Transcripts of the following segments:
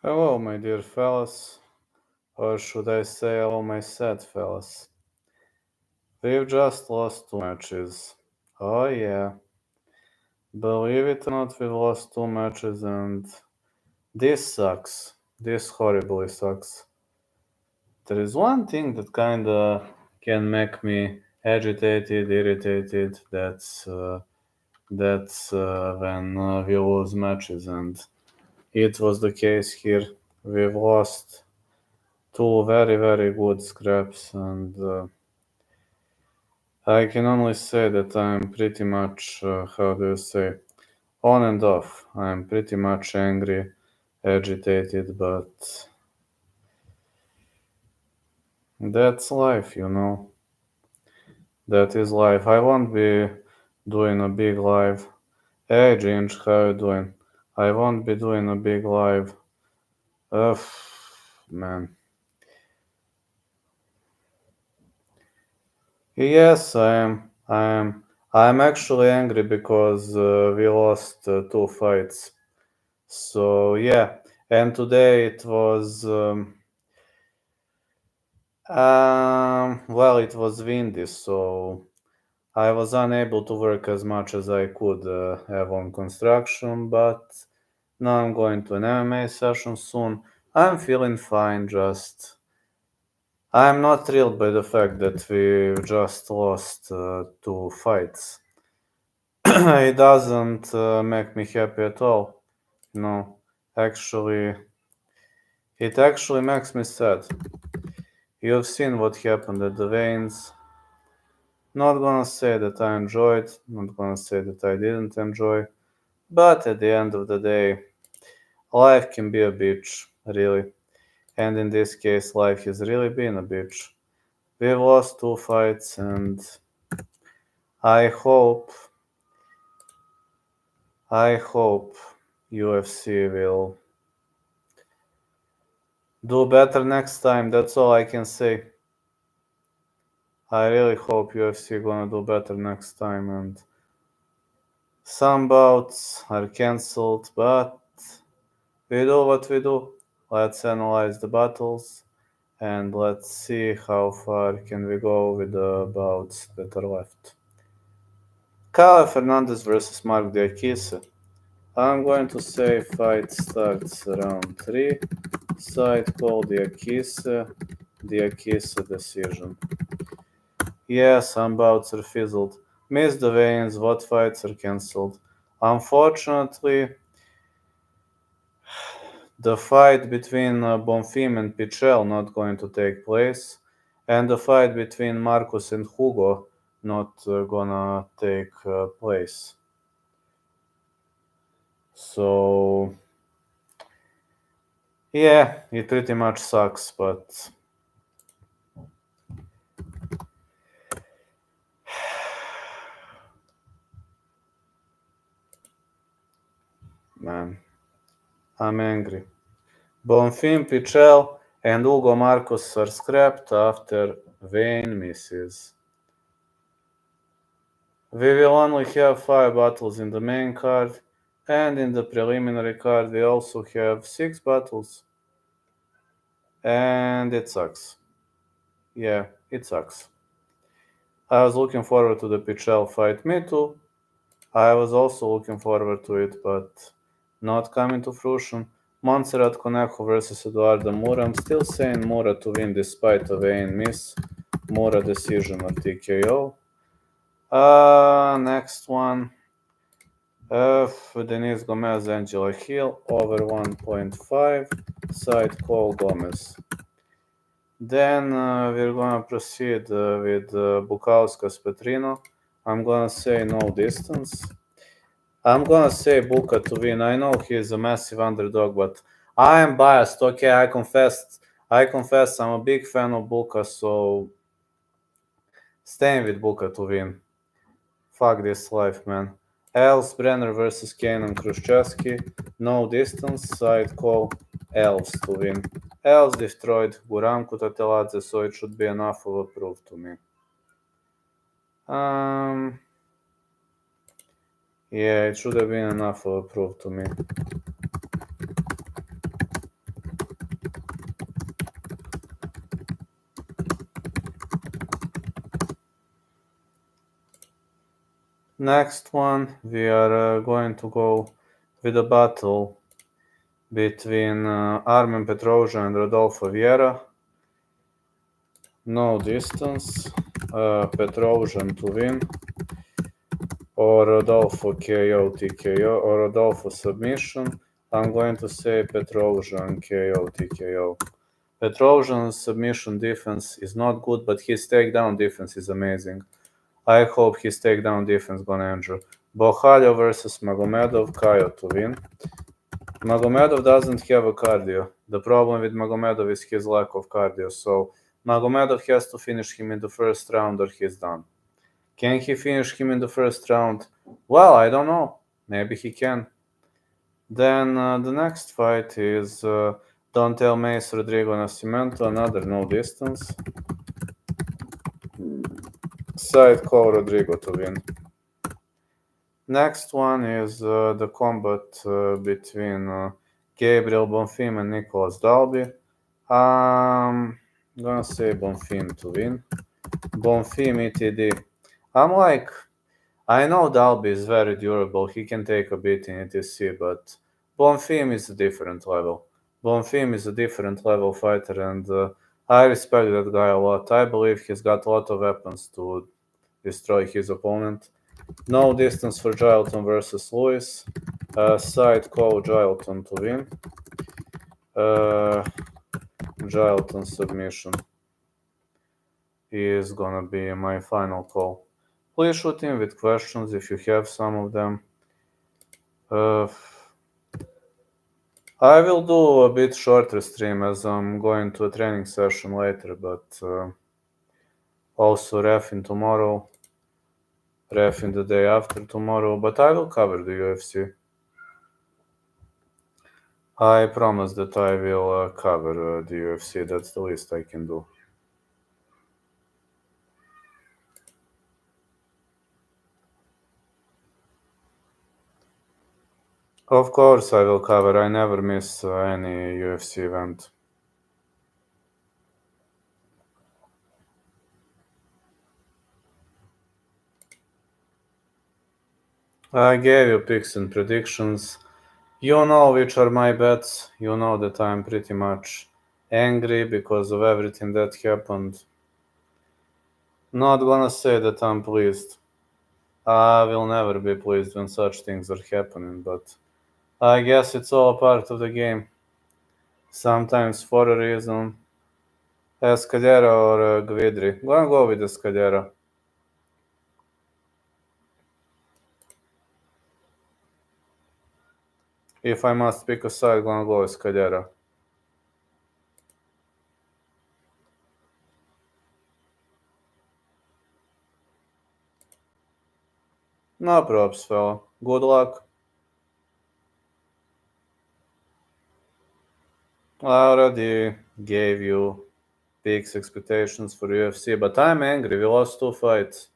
Hello, my dear fellas, or should I say hello, my sad fellas. We've just lost two matches. Oh yeah, believe it or not, we've lost two matches and this sucks. This horribly sucks. There is one thing that kinda can make me agitated, irritated, that's when we lose matches, and it was the case here. We've lost two very, very good scraps, and I can only say that I'm pretty much, how do you say, on and off. I'm pretty much angry, agitated, but that's life, you know. That is life. I won't be doing a big live. Hey, Ginge, how you doing? I won't be doing a big live. Ugh, man. Yes, I am. I'm actually angry because we lost two fights. So yeah, and today it was well, it was windy, so I was unable to work as much as I could have on construction. But now I'm going to an MMA session soon. I'm feeling fine. Just I'm not thrilled by the fact that we just lost two fights. It doesn't make me happy at all. No, actually, it actually makes me sad. You've seen what happened at the veins. Not gonna say that I enjoyed, not gonna say that I didn't enjoy, but at the end of the day, life can be a bitch, really. And in this case, life has really been a bitch. We've lost two fights, and I hope, I hope UFC will do better next time. That's all I can say. I really hope UFC gonna do better next time, and some bouts are cancelled, but we do what we do. Let's analyze the battles and let's see how far can we go with the bouts that are left. Kyle Fernandez versus Mark Diakise. I'm going to say fight starts round 3. Side call Diakise. Diakise decision. Yeah, some bouts are fizzled. Missed the veins, what fights are cancelled. Unfortunately, the fight between Bonfim and Pichel not going to take place, and the fight between Marcus and Hugo not gonna take place. So yeah, it pretty much sucks, but man, I'm angry. Bonfim, Pichel, and Hugo Marcus are scrapped after vein misses. We will only have 5 battles in the main card, and in the preliminary card we also have 6 battles. And it sucks. Yeah, it sucks. I was looking forward to the Pichel fight, me too. I was also looking forward to it, but not coming to fruition. Montserrat Conejo versus Eduardo Moura. I'm still saying Moura to win despite a vein miss. Moura decision or TKO. Next one. Denise Gomez, Angela Hill, over 1.5. Side call Gomez. Then we're gonna proceed with Bukauskas Petrino. I'm gonna say no distance. I'm gonna say Buka to win. I know he's a massive underdog, but I am biased. Okay, I confess. I'm a big fan of Buka, so staying with Buka to win. Fuck this life, man. Els Brenner versus Kanan Khrushchevsky. No distance. Side call. Els to win. Els destroyed Guramku Tateladze, so it should be enough of a proof to me. Yeah, it should have been enough of a proof to me. Next one, we are going to go with a battle between Armen Petrosian and Rodolfo Vieira. No distance. Petrosian to win. Or Rodolfo KO TKO. Or Rodolfo submission. I'm going to say Petrosian KO TKO. Petrosian's submission defense is not good, but his takedown defense is amazing. I hope his takedown defense gonna injure. Bokhalya versus Magomedov, Kayo to win. Magomedov doesn't have a cardio. The problem with Magomedov is his lack of cardio, so Magomedov has to finish him in the first round or he's done. Can he finish him in the first round? Well, I don't know. Maybe he can. Then the next fight is Dontel Mace Rodrigo Nascimento, another no distance. Side call Rodrigo to win. Next one is the combat between Gabriel Bonfim and Nicolas Dalby. I'm gonna say Bonfim to win. Bonfim ETD. I know Dalby is very durable. He can take a beat in ETC, but Bonfim is a different level. Bonfim is a different level fighter, and I respect that guy a lot. I believe he's got a lot of weapons to destroy his opponent. No distance for Gilton versus Lewis. Side call Gilton to win. Gilton submission is gonna be my final call. Please shoot in with questions if you have some of them. I will do a bit shorter stream as I'm going to a training session later, but also refing tomorrow, refing the day after tomorrow, but I will cover the UFC. I promise that I will cover the UFC. That's the least I can do. Of course I will cover. I never miss any UFC event. I gave you picks and predictions. You know which are my bets. You know that I'm pretty much angry because of everything that happened. Not gonna say that I'm pleased. I will never be pleased when such things are happening, but I guess it's all a part of the game. Sometimes for a reason. Escalera or Gvidri? Gonna go with Escalera. If I must pick a side, gonna go Escalera. No props, fella. Good luck. I already gave you picks expectations for UFC, but I'm angry. We lost 2 fights,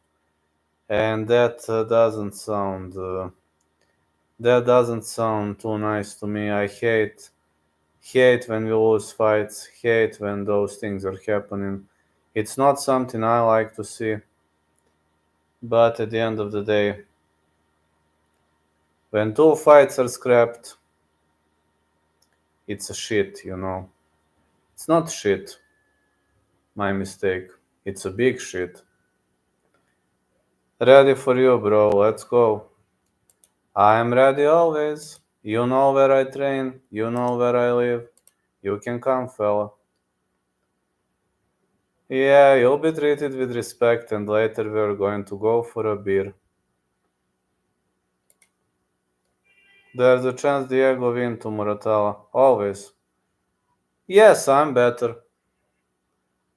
and that doesn't sound too nice to me. I hate when we lose fights. Hate when those things are happening. It's not something I like to see. But at the end of the day, when 2 fights are scrapped, it's a shit, you know. It's not shit. My mistake. It's a big shit. Ready for you, bro. Let's go. I am ready always. You know where I train. You know where I live. You can come, fella. Yeah, you'll be treated with respect, and later we're going to go for a beer. There's a chance Diego win to Muratalla. Always. Yes, I'm better.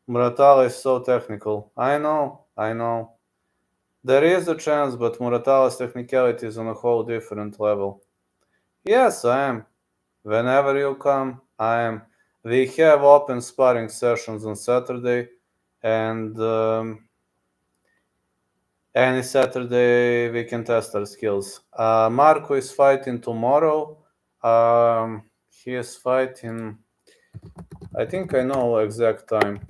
Muratalla is so technical. I know. There is a chance, but Muratalla's technicality is on a whole different level. Yes, I am. Whenever you come, I am. We have open sparring sessions on Saturday, and any Saturday we can test our skills. Marco is fighting tomorrow. He is fighting. I think I know exact time.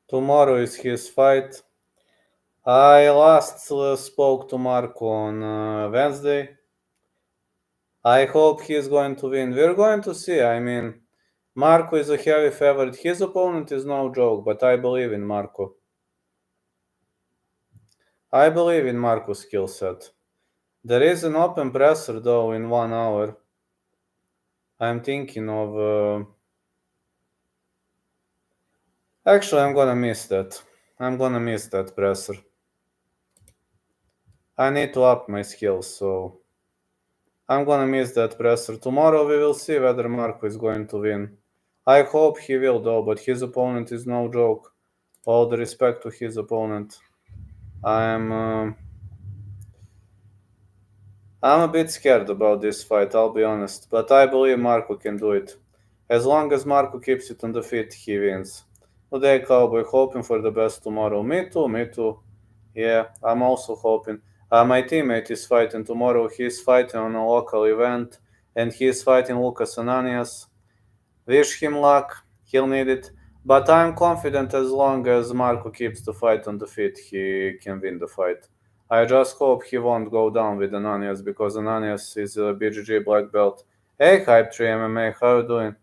Tomorrow is his fight. I last spoke to Marco on Wednesday. I hope he's going to win. We're going to see. I mean, Marco is a heavy favorite. His opponent is no joke, but I believe in Marco. I believe in Marco's skill set. There is an open presser though in 1 hour. I'm thinking of. Actually, I'm gonna miss that. I'm gonna miss that presser. I need to up my skills, so I'm gonna miss that presser. Tomorrow we will see whether Marco is going to win. I hope he will though, but his opponent is no joke. All the respect to his opponent. I'm I'm a bit scared about this fight, I'll be honest, but I believe Marco can do it. As long as Marco keeps it on the feet, he wins. Today, Cowboy, hoping for the best tomorrow. Me too, me too. Yeah, I'm also hoping. My teammate is fighting tomorrow. He's fighting on a local event, and he's fighting Lucas Ananias. Wish him luck. He'll need it. But I'm confident as long as Marco keeps the fight on the feet, he can win the fight. I just hope he won't go down with Ananias because Ananias is a BGG black belt. Hey, Hype 3 MMA, how you doing?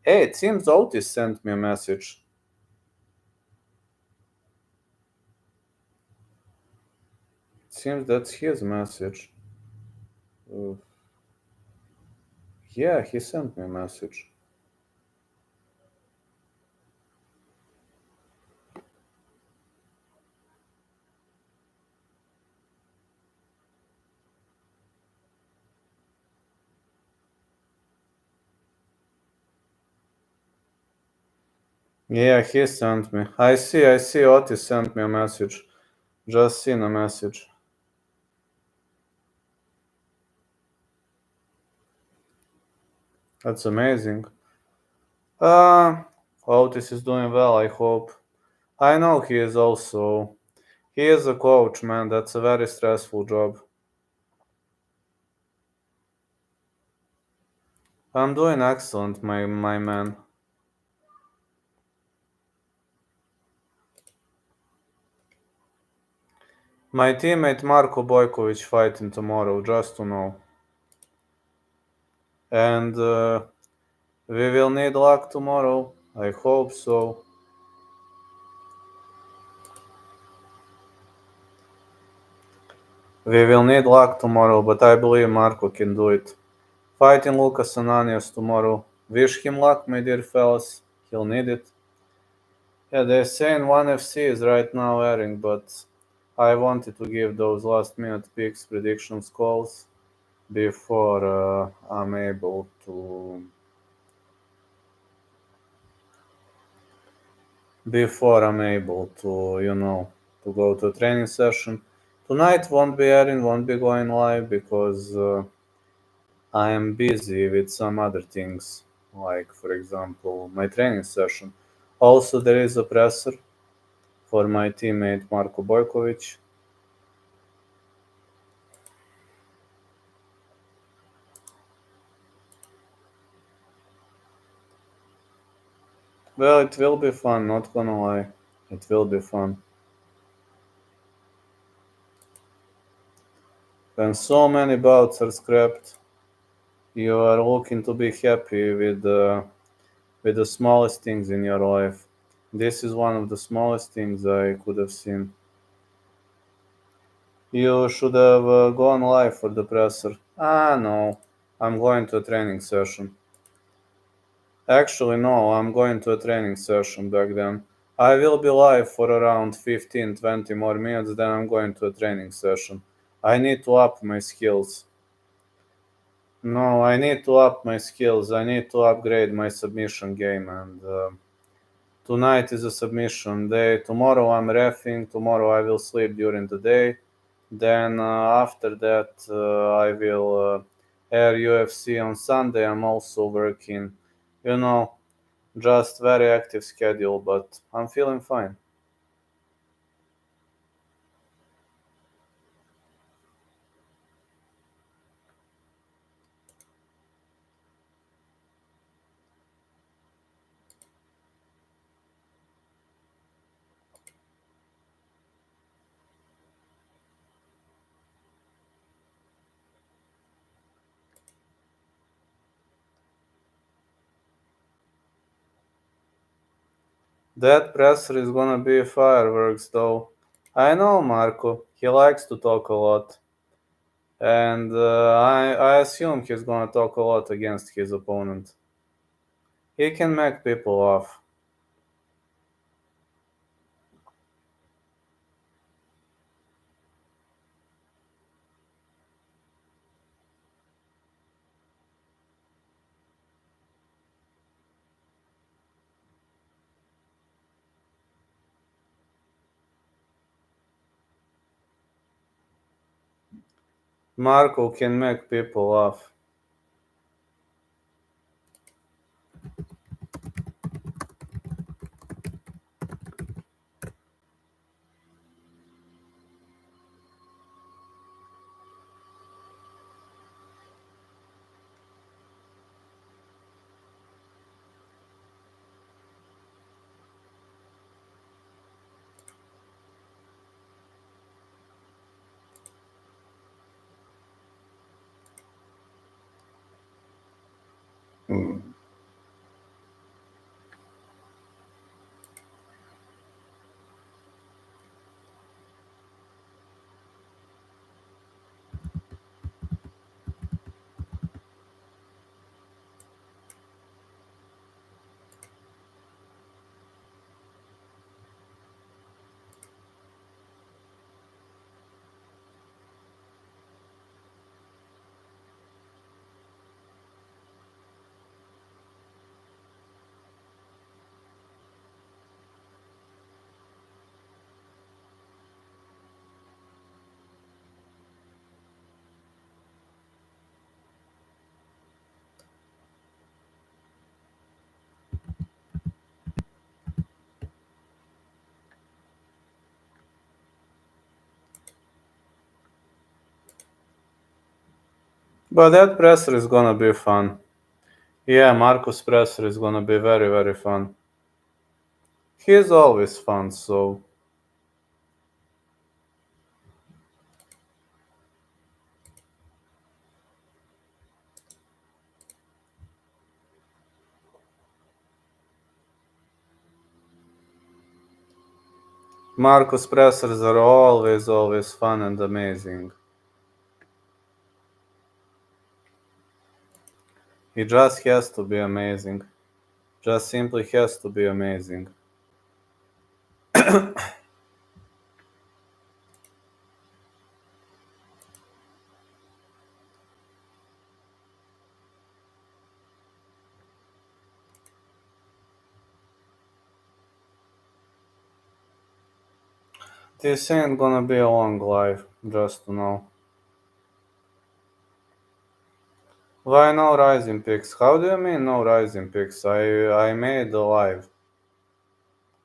Hey, it seems Otis sent me a message. It seems that's his message. Uh, yeah, he sent me a message. Yeah, he sent me. I see Otis sent me a message. Just seen a message. That's amazing. Uh, Otis is doing well, I hope. I know he is also. He is a coach, man. That's a very stressful job. I'm doing excellent, my man. My teammate Marko Bojkovic fighting tomorrow, just to know. And we will need luck tomorrow. I hope so. We will need luck tomorrow, but I believe Marco can do it. Fighting Lucas Ananias tomorrow. Wish him luck, my dear fellas. He'll need it. Yeah, they're saying ONE FC is right now airing, but I wanted to give those last minute picks, predictions, calls before I'm able to to go to a training session. Tonight won't be airing, won't be going live because I am busy with some other things, like for example my training session. Also, there is a presser for my teammate Marko Bojkovic. Well, it will be fun, not gonna lie. It will be fun. When so many bouts are scrapped, you are looking to be happy with the smallest things in your life. This is one of the smallest things I could have seen. You should have gone live for the presser. Ah, no. I'm going to a training session. Actually, no, I'm going to a training session back then. I will be live for around 15-20 more minutes, then I'm going to a training session. I need to up my skills. No, I need to up my skills. I need to upgrade my submission game, and tonight is a submission day. Tomorrow I'm refing. Tomorrow I will sleep during the day. Then after that I will air UFC on Sunday. I'm also working. You know, just very active schedule, but I'm feeling fine. That presser is gonna be fireworks, though. I know Marco. He likes to talk a lot. And I assume he's gonna talk a lot against his opponent. He can make people laugh. Marco can make people laugh. But that presser is gonna be fun. Yeah, Marco's presser is gonna be very, very fun. He's always fun, so. Marco's pressers are always, always fun and amazing. He just has to be amazing. Just simply has to be amazing. This ain't gonna be a long life, just to know. Why no rising picks? How do you mean no rising picks? I made a live.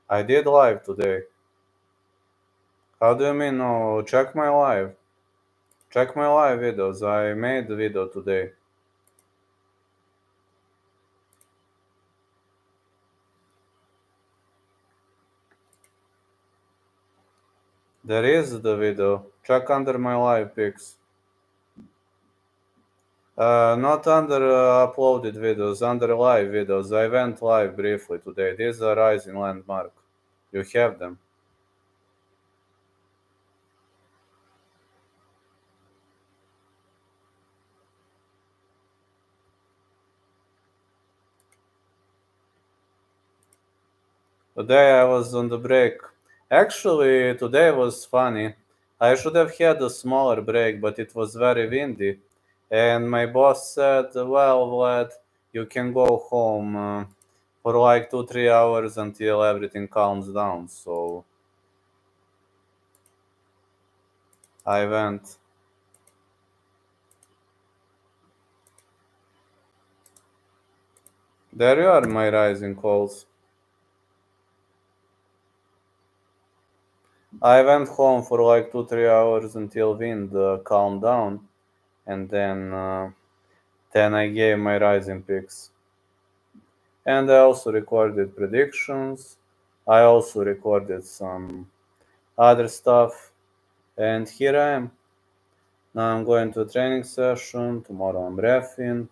I did live today. How do you mean no? Check my live. Check my live videos. I made the video today. There is the video. Check under my live pics. Not under uploaded videos, under live videos. I went live briefly today. These are rising landmark. You have them. Today I was on the break. Actually, today was funny. I should have had a smaller break, but it was very windy. And my boss said, well, Vlad, you can go home for like 2-3 hours until everything calms down. So I went. There you are, my rising calls. I went home for like 2-3 hours until wind calmed down, and then I gave my rising picks. And I also recorded predictions. I also recorded some other stuff, and here I am. Now I'm going to a training session. Tomorrow I'm refing.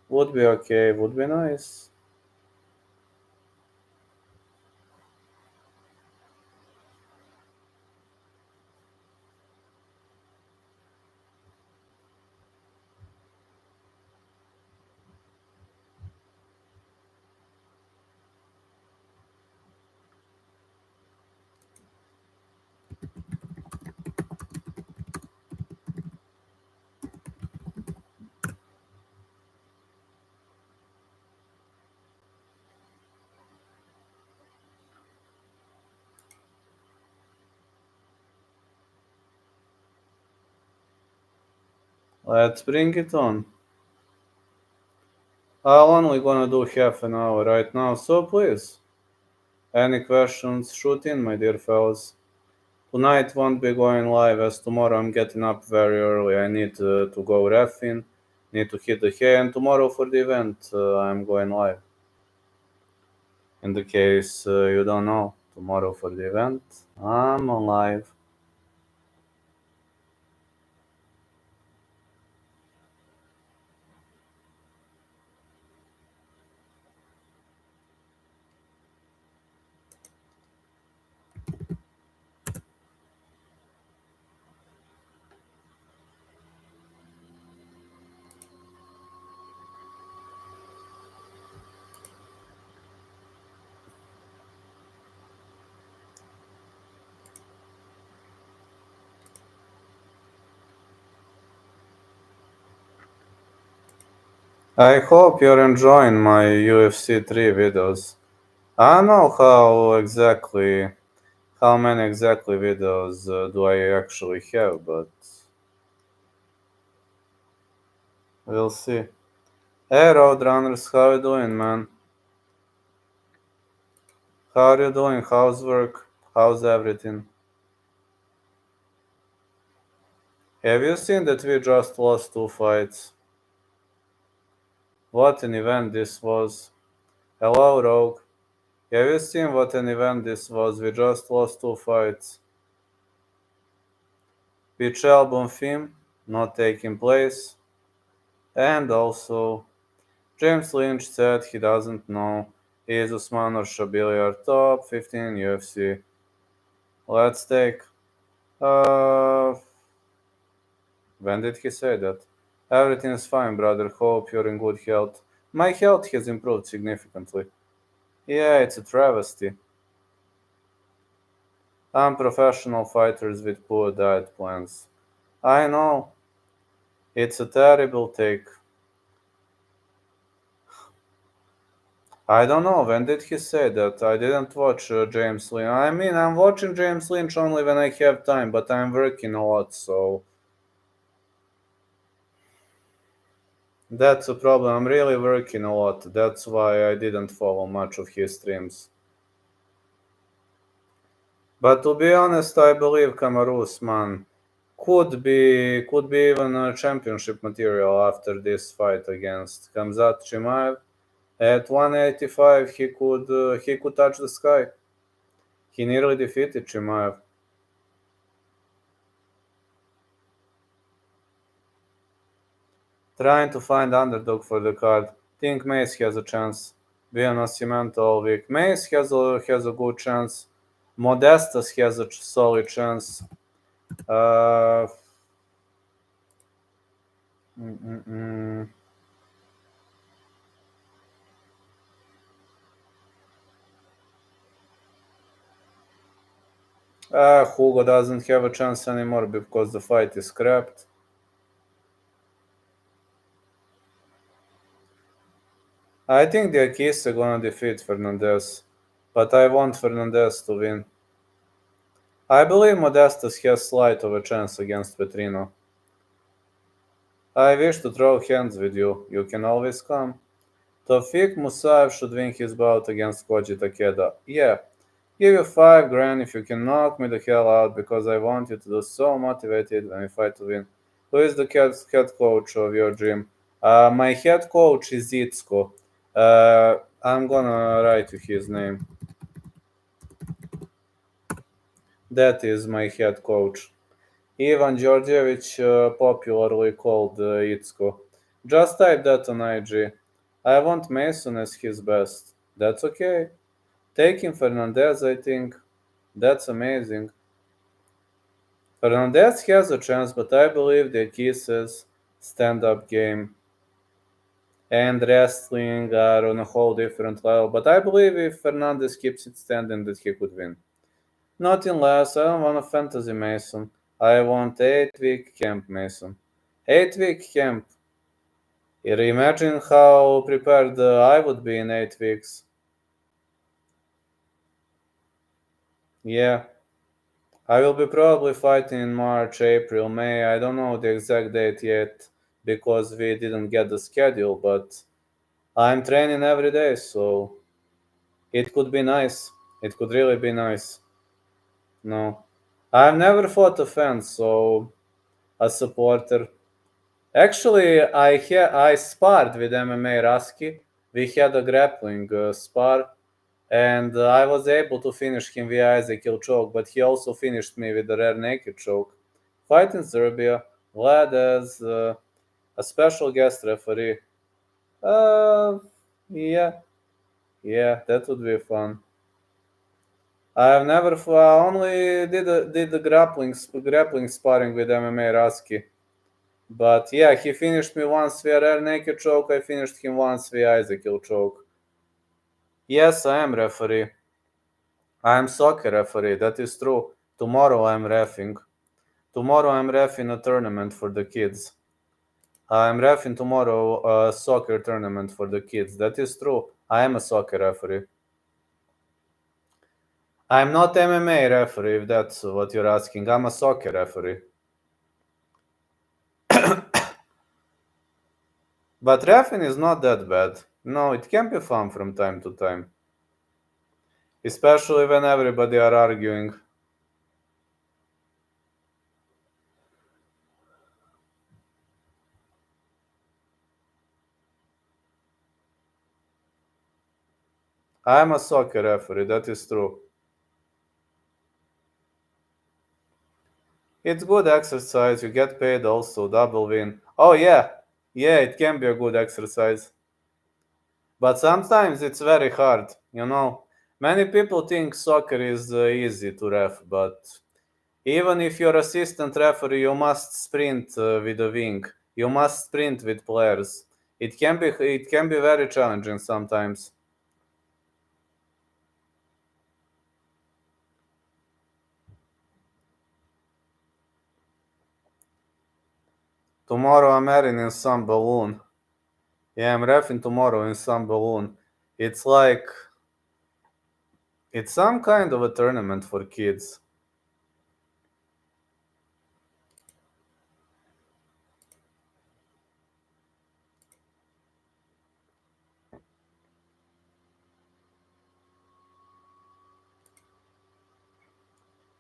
Would be okay. Would be nice. Let's bring it on. I'm only gonna do half an hour right now, so please, any questions, shoot in, my dear fellas. Tonight won't be going live as tomorrow I'm getting up very early. I need to go reffing, need to hit the hay, and tomorrow for the event I'm going live. In the case you don't know, tomorrow for the event I'm on live. I hope you're enjoying my UFC 3 videos. I don't know how many exactly videos do I actually have, but we'll see. Hey Roadrunners, how you doing, man? How are you doing? How's work? How's everything? Have you seen that we just lost two fights? What an event this was. Hello, Rogue. Have you seen what an event this was? We just lost two fights. Which album theme not taking place? And also, James Lynch said he doesn't know. He is Usman or Shabili are top 15 UFC. Let's take. Uh, when did he say that? Everything is fine, brother. Hope you're in good health. My health has improved significantly. Yeah, it's a travesty. I'm professional fighters with poor diet plans. I know. It's a terrible take. I don't know. When did he say that? I didn't watch James Lynch. I mean, I'm watching James Lynch only when I have time, but I'm working a lot, so that's a problem. I'm really working a lot. That's why I didn't follow much of his streams. But to be honest, I believe Kamaru Usman could be even a championship material after this fight against Khamzat Chimaev. At 185, he could touch the sky. He nearly defeated Chimaev. Trying to find underdog for the card. Think Mace has a chance. Via Nascimento all week. Mace has a good chance. Modestas has a solid chance. Uh, mm, mm, mm. Hugo doesn't have a chance anymore because the fight is scrapped. I think the Akisa gonna defeat Fernandez, but I want Fernandez to win. I believe Modestas has slight of a chance against Petrino. I wish to throw hands with you. You can always come. Tawfiq Musaev should win his bout against Koji Takeda. Yeah, give you 5 grand if you can knock me the hell out because I want you to do so motivated when we fight to win. Who is the head coach of your gym? My head coach is Itsko. I'm gonna write you his name. That is my head coach. Ivan Georgievich, popularly called Itsko. Just type that on IG. I want Mason as his best. That's okay. Taking Fernandez, I think. That's amazing. Fernandez has a chance, but I believe the Kisses stand up game and wrestling are on a whole different level. But I believe if Fernandez keeps it standing, that he could win. Nothing less. I don't want a fantasy Mason. I want 8 week camp Mason. 8 week camp. Imagine how prepared I would be in 8 weeks. Yeah, I will be probably fighting in March, April, May. I don't know the exact date yet. because we didn't get the schedule, but I'm training every day, so it could be nice. It could really be nice. No. I've never fought a fan, so a supporter. Actually, I sparred with MMA Raski. We had a grappling spar, and I was able to finish him via Ezekiel choke, but he also finished me with a rear naked choke. Fight in Serbia, Vlad as a special guest referee. Uh, yeah, yeah, that would be fun. I've never only did the grappling sparring with MMA Raski. But yeah, he finished me once via rear naked choke. I finished him once via Ezekiel choke. Yes, I am referee. I am soccer referee. That is true. Tomorrow I am reffing. Tomorrow I am reffing a tournament for the kids. I am reffing tomorrow a soccer tournament for the kids. That is true. I am a soccer referee. I'm not MMA referee, if that's what you're asking. I'm a soccer referee. But reffing is not that bad. No, it can be fun from time to time. Especially when everybody are arguing. I'm a soccer referee, that is true. It's good exercise, you get paid also, double win. Oh yeah, yeah, it can be a good exercise. But sometimes it's very hard, you know. Many people think soccer is easy to ref, but even if you're assistant referee, you must sprint with a wing. You must sprint with players. It can be very challenging sometimes. Tomorrow I'm airing in some balloon. Yeah, I'm refing tomorrow in some balloon. It's like it's some kind of a tournament for kids.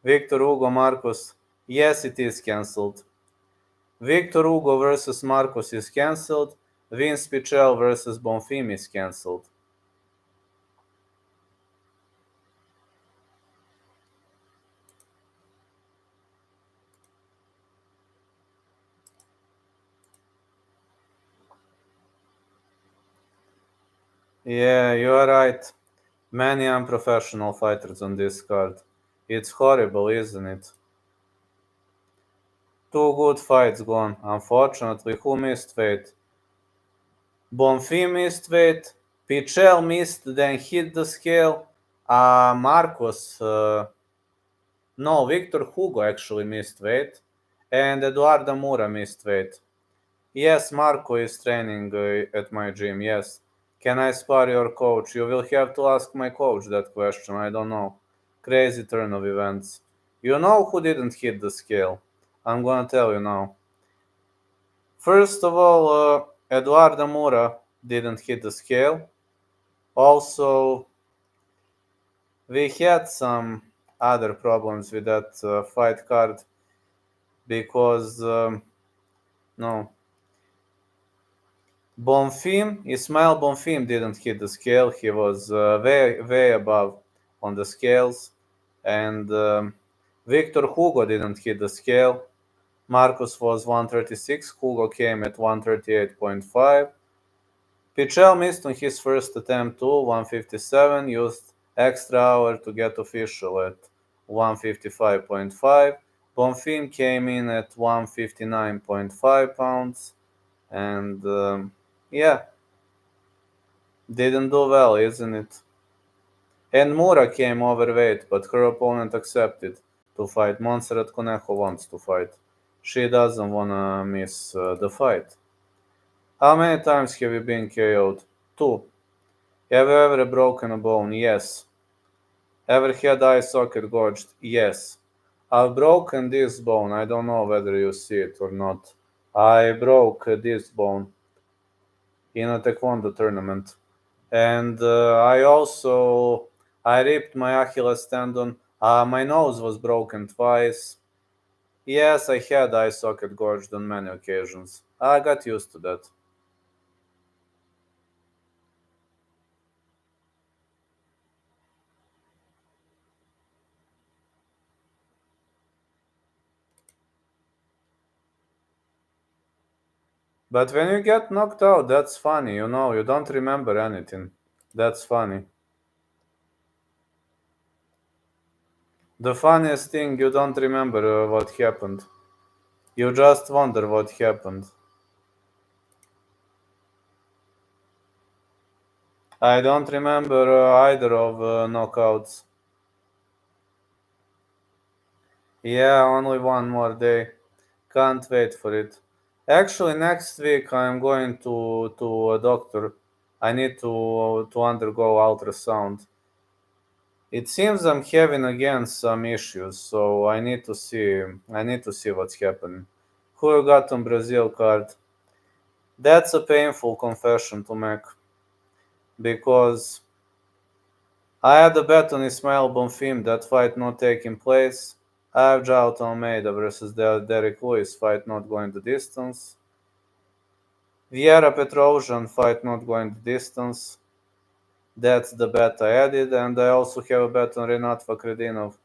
Victor Hugo Marcos. Yes, it is cancelled. Victor Hugo versus Marcos is cancelled. Vince Pichel versus Bonfim is cancelled. Yeah, you are right. Many unprofessional fighters on this card. It's horrible, isn't it? Two good fights gone. Unfortunately, who missed weight? Bonfim missed weight. Pichel missed, then hit the scale. Marcos, no, Victor Hugo actually missed weight. And Eduardo Moura missed weight. Yes, Marco is training at my gym, yes. Can I spar your coach? You will have to ask my coach that question, I don't know. Crazy turn of events. You know who didn't hit the scale? I'm gonna tell you now. First of all, Eduardo Moura didn't hit the scale. Also, we had some other problems with that fight card because, no, Ismail Bonfim didn't hit the scale. He was way above on the scales. And Victor Hugo didn't hit the scale. Marcus was 136. Hugo came at 138.5. Pichel missed on his first attempt too, 157, used extra hour to get official at 155.5. Bonfim came in at 159.5 pounds, and yeah, didn't do well, isn't it? And Mura came overweight, but her opponent accepted to fight. Montserrat Conejo wants to fight. She doesn't wanna miss the fight. How many times have you been KO'd? Two. Have you ever broken a bone? Yes. Ever had eye socket gorged? Yes. I've broken this bone. I don't know whether you see it or not. I broke this bone in a taekwondo tournament, and I ripped my Achilles tendon. My nose was broken twice. Yes, I had eye socket gorged on many occasions. I got used to that. But when you get knocked out, that's funny, you don't remember anything. That's funny. The funniest thing, you don't remember what happened. You just wonder what happened. I don't remember either of knockouts. Yeah, only one more day. Can't wait for it. Actually, next week I'm going to a doctor. I need to undergo ultrasound. It seems I'm having again some issues, so I need to see what's happening. Who you got on Brazil card? That's a painful confession to make because I had a bet on Ismail Bonfim that fight not taking place. I have Sao Almeida versus Derek Lewis fight not going the distance. Vieira Petrosian fight not going the distance. That's the bet I added, and I also have a bet on Renat Fakhretdinov.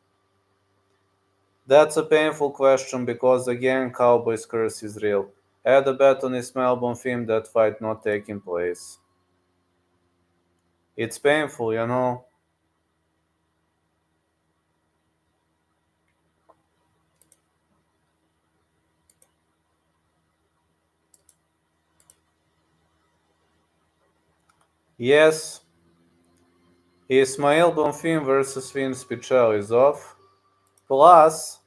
That's a painful question because again Cowboys curse is real. I had a bet on Ismail Bonfim that fight not taking place. It's painful. Yes, Ismail Bonfim versus Vince Pichel is off. Plus,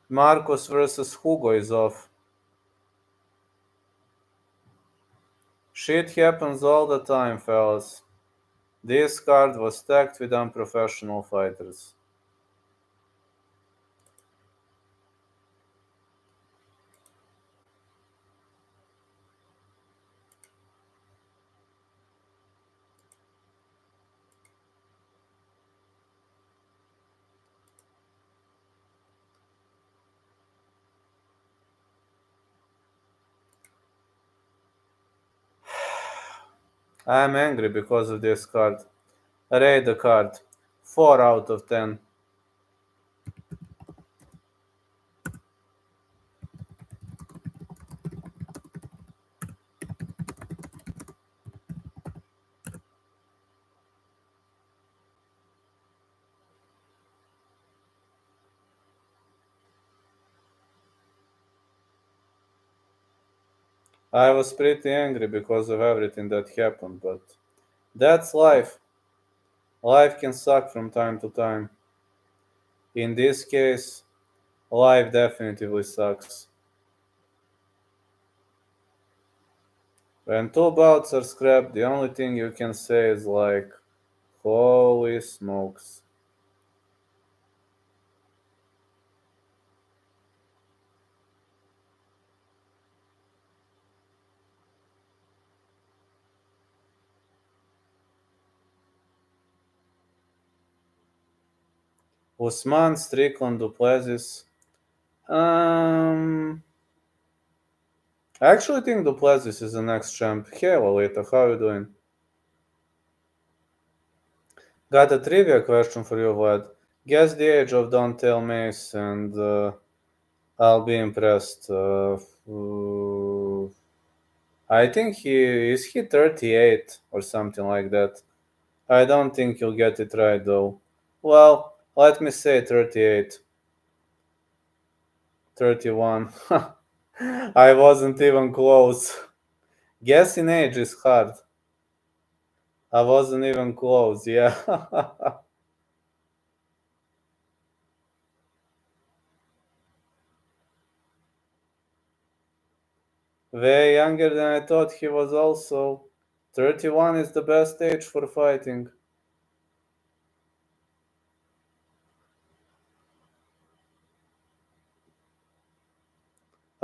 Marcos versus Hugo is off. Shit happens all the time, fellas. This card was stacked with unprofessional fighters. I am angry because of this card. Rate the card. 4 out of 10. I was pretty angry because of everything that happened, but that's life. Life can suck from time to time. In this case, life definitively sucks. When two bouts are scrapped, the only thing you can say is like, holy smokes. Usman, Strickland, Duplessis. Um, I actually think Duplessis is the next champ. Hey Lolita, how you doing? Got a trivia question for you, Vlad. Guess the age of Dontel Mace and I'll be impressed. I think he 38 or something like that. I don't think you'll get it right though. Well, let me say 38, 31. I wasn't even close. Guessing age is hard. I wasn't even close, yeah. Way younger than I thought he was also. 31 is the best age for fighting.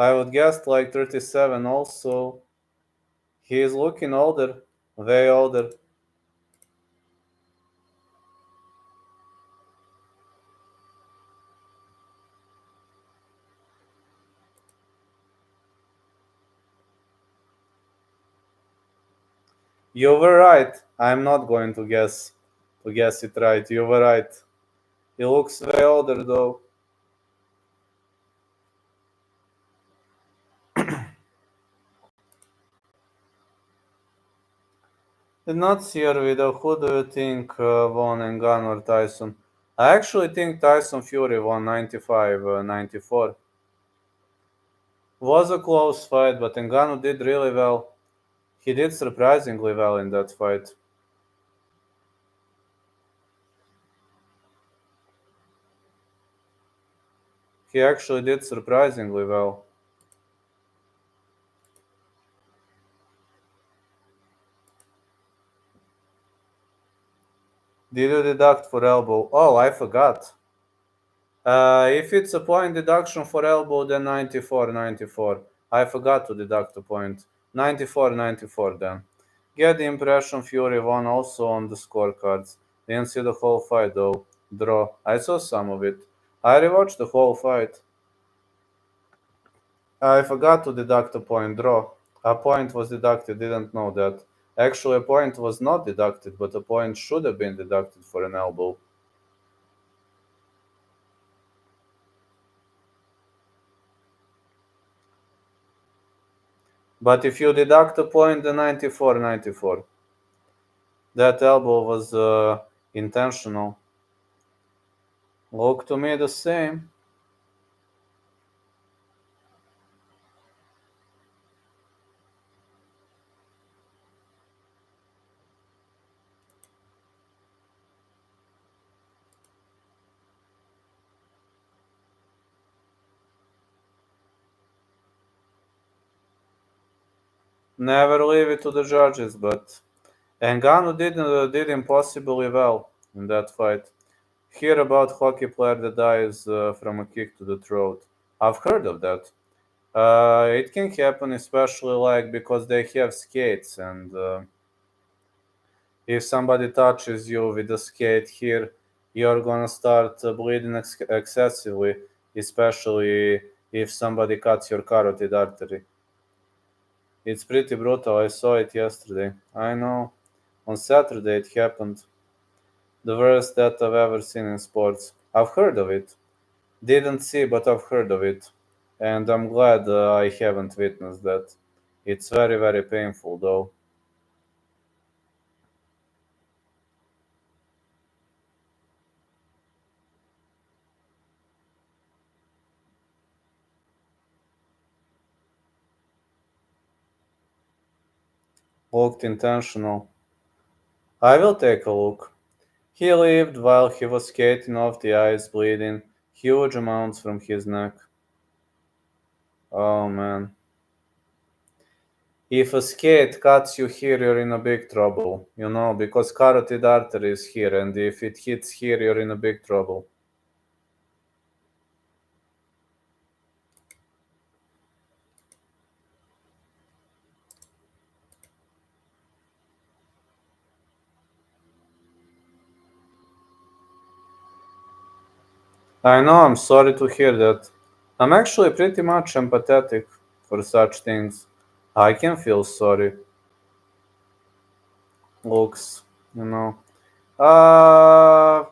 I would guess like 37 also. He is looking older, way older. You were right. I'm not going to guess it right. You were right. He looks way older though. Did not see your video. Who do you think won Ngannou or Tyson? I actually think Tyson Fury won 95 94. Was a close fight, but Ngannou did really well. He did surprisingly well in that fight. He actually did surprisingly well. Did you deduct for elbow? Oh, I forgot. If it's a point deduction for elbow, then 94 94. I forgot to deduct a point. 94 94 then. Get the impression Fury won also on the scorecards. Didn't see the whole fight though. Draw. I saw some of it. I rewatched the whole fight. I forgot to deduct a point. Draw. A point was deducted, didn't know that. Actually, a point was not deducted, but a point should have been deducted for an elbow. But if you deduct a point, then 94 94. That elbow was intentional. Look to me the same. Never leave it to the judges, but Ngannou did impossibly well in that fight. Hear about hockey player that dies from a kick to the throat. I've heard of that. It can happen, especially like because they have skates, and if somebody touches you with a skate here, you're gonna start bleeding excessively, especially if somebody cuts your carotid artery. It's pretty brutal. I saw it yesterday. I know. On Saturday it happened. The worst that I've ever seen in sports. I've heard of it. Didn't see, but I've heard of it. And I'm glad I haven't witnessed that. It's very, very painful though. Looked intentional. I will take a look. He lived while he was skating off the ice, bleeding huge amounts from his neck. Oh man. If a skate cuts you here, you're in a big trouble, because carotid artery is here, and if it hits here, you're in a big trouble. I know, I'm sorry to hear that. I'm actually pretty much empathetic for such things. I can feel sorry. Looks, you know. Uh,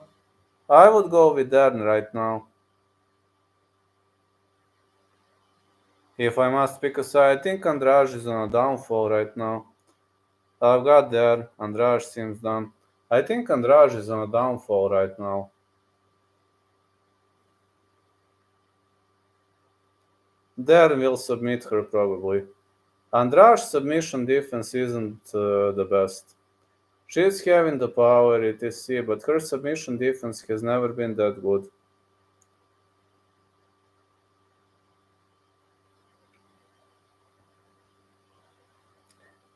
I would go with Darren right now. If I must pick a side, I think Andrade is on a downfall right now. I've got there. Andrade seems done. I think Andrade is on a downfall right now. Darren will submit her probably. Andrade's submission defense isn't the best. She's having the power, etc., but her submission defense has never been that good.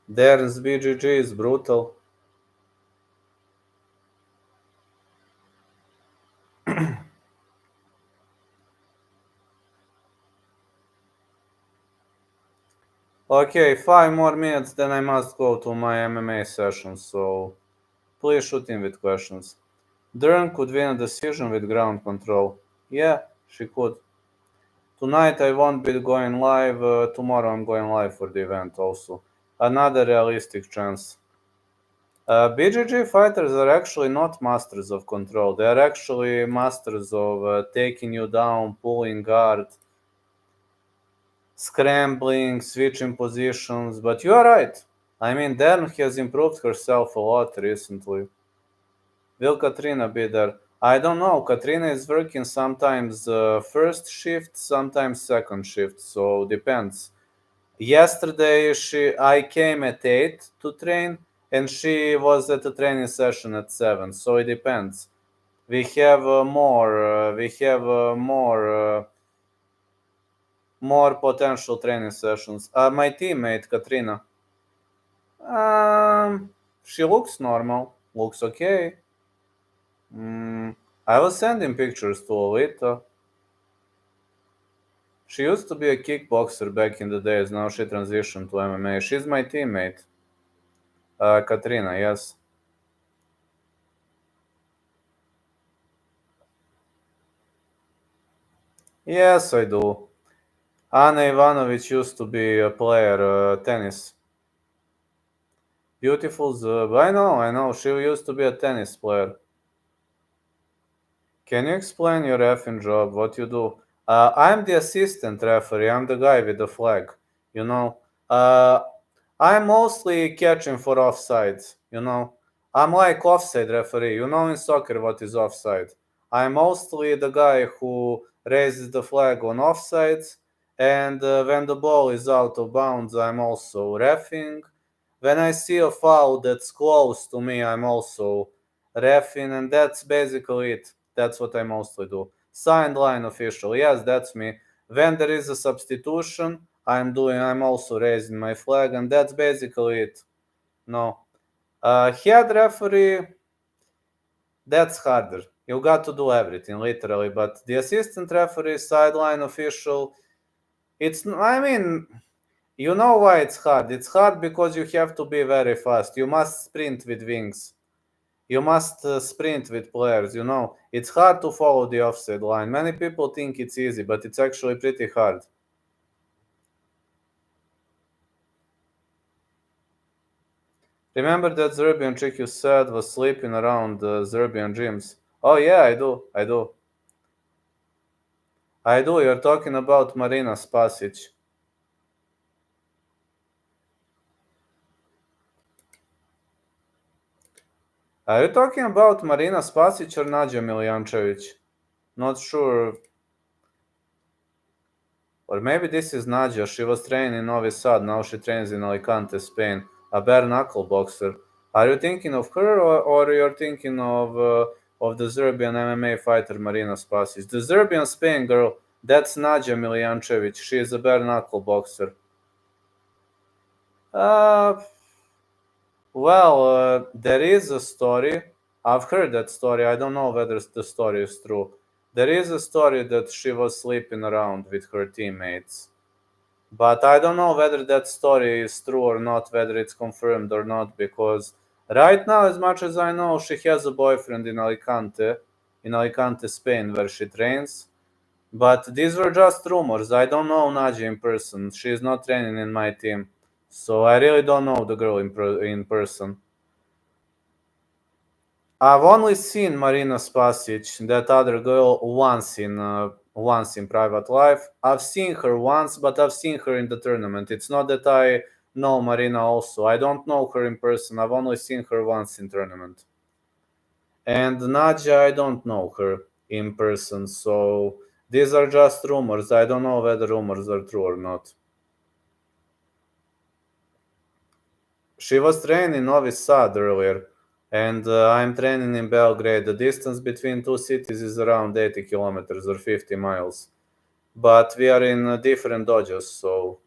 Darren's BGG is brutal. Okay, 5 more minutes, then I must go to my MMA session, so please shoot in with questions. Dern could win a decision with ground control. Yeah, she could. Tonight I won't be going live, tomorrow I'm going live for the event also. Another realistic chance. BJJ fighters are actually not masters of control. They are actually masters of taking you down, pulling guard, scrambling, switching positions. But you are right. I mean, Dern has improved herself a lot recently. Will Katrina be there? I don't know. Katrina is working sometimes first shift, sometimes second shift, so depends. Yesterday I came at 8 to train and she was at a training session at 7, so it depends. We have more potential training sessions. My teammate Katrina, she looks normal, looks okay. I was sending pictures to Lolita. She used to be a kickboxer back in the days. Now she transitioned to MMA. She's my teammate. Katrina, yes. Yes, I do. Anna Ivanovic used to be a player, tennis. Beautiful Zub. I know. She used to be a tennis player. Can you explain your effing job? What you do? I'm the assistant referee. I'm the guy with the flag. You know. Uh, I'm mostly catching for offsides. You know. I'm like offside referee. You know in soccer what is offside. I'm mostly the guy who raises the flag on offsides, and when the ball is out of bounds, I'm also reffing. When I see a foul that's close to me, I'm also reffing, and that's basically it. That's what I mostly do. Signed line official, yes, that's me. When there is a substitution, I'm also raising my flag, and that's basically it. No. Head referee, that's harder. You got to do everything, literally. But the assistant referee, sideline official, I mean, you know why it's hard? It's hard because you have to be very fast. You must sprint with wings. You must sprint with players, you know. It's hard to follow the offside line. Many people think it's easy, but it's actually pretty hard. Remember that Serbian chick you said was sleeping around the Serbian gyms? Oh yeah, I do. I do. I do. You're talking about Marina Spasic. Are you talking about Marina Spasic or Nadia Miljančević? Not sure. Or maybe this is Nadia. She was training in Novi Sad. Now she trains in Alicante, Spain. A bare knuckle boxer. Are you thinking of her, or you're thinking of the Serbian MMA fighter Marina Spasic? The Serbian Spain girl, that's Nadia Miljančević. She is a bare knuckle boxer. Uh, there is a story. I've heard that story. I don't know whether the story is true. There is a story that she was sleeping around with her teammates. But I don't know whether that story is true or not, whether it's confirmed or not, because right now, as much as I know, she has a boyfriend in Alicante, Spain, where she trains. But these were just rumors. I don't know Nadia in person. She is not training in my team. So I really don't know the girl in person. I've only seen Marina Spasic, that other girl, once in private life. I've seen her once, but I've seen her in the tournament. It's not that I know Marina also. I don't know her in person. I've only seen her once in tournament. And Nadia, I don't know her in person. So these are just rumors. I don't know whether rumors are true or not. She was training in Novi Sad earlier, and I'm training in Belgrade. The distance between two cities is around 80 kilometers or 50 miles. But we are in different dojos, so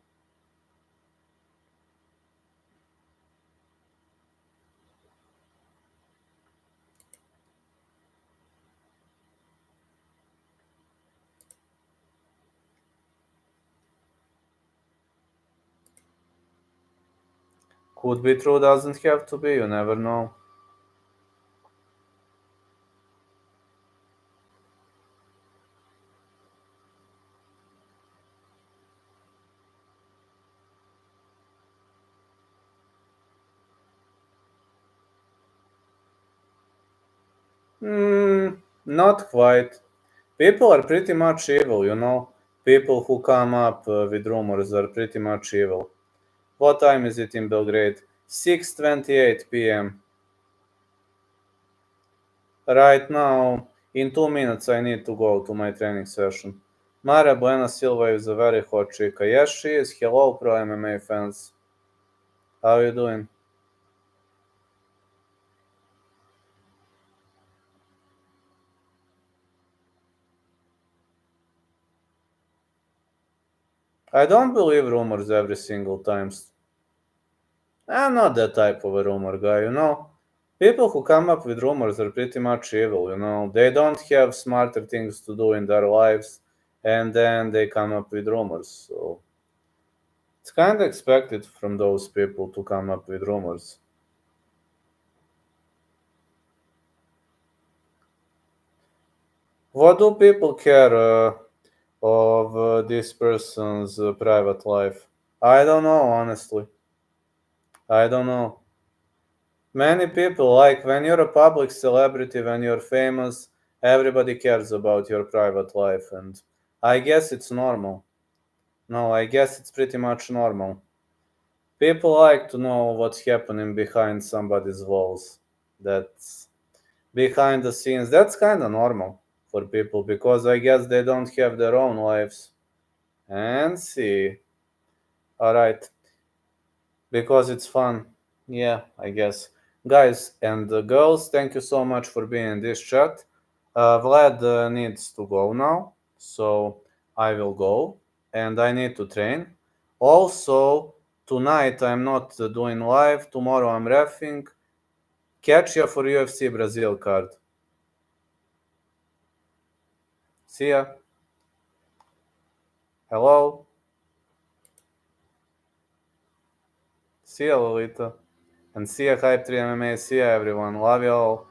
Could be true, doesn't have to be, you never know. Not quite. People are pretty much evil, you know. People who come up with rumors are pretty much evil. What time is it in Belgrade? 6:28 p.m. Right now, in 2 minutes, I need to go to my training session. Mara Buena Silva is a very hot chica. Yes, she is. Hello, pro MMA fans. How are you doing? I don't believe rumors every single time. I'm not that type of a rumor guy, you know. People who come up with rumors are pretty much evil, you know. They don't have smarter things to do in their lives, and then they come up with rumors. So it's kind of expected from those people to come up with rumors. What do people care of this person's private life? I don't know, honestly. I don't know. Many people, like when you're a public celebrity, when you're famous, everybody cares about your private life, and I guess it's normal. No, I guess it's pretty much normal. People like to know what's happening behind somebody's walls. That's behind the scenes. That's kind of normal for people because I guess they don't have their own lives. And see. Alright, because it's fun. Yeah, I guess. Guys and girls, thank you so much for being in this chat. Vlad needs to go now, so I will go and I need to train. Also, tonight I'm not doing live, tomorrow I'm refing. Catch ya for UFC Brazil card. See ya. Hello. See ya, Lolita. And see ya, Hype 3 MMA. See ya, everyone. Love you all.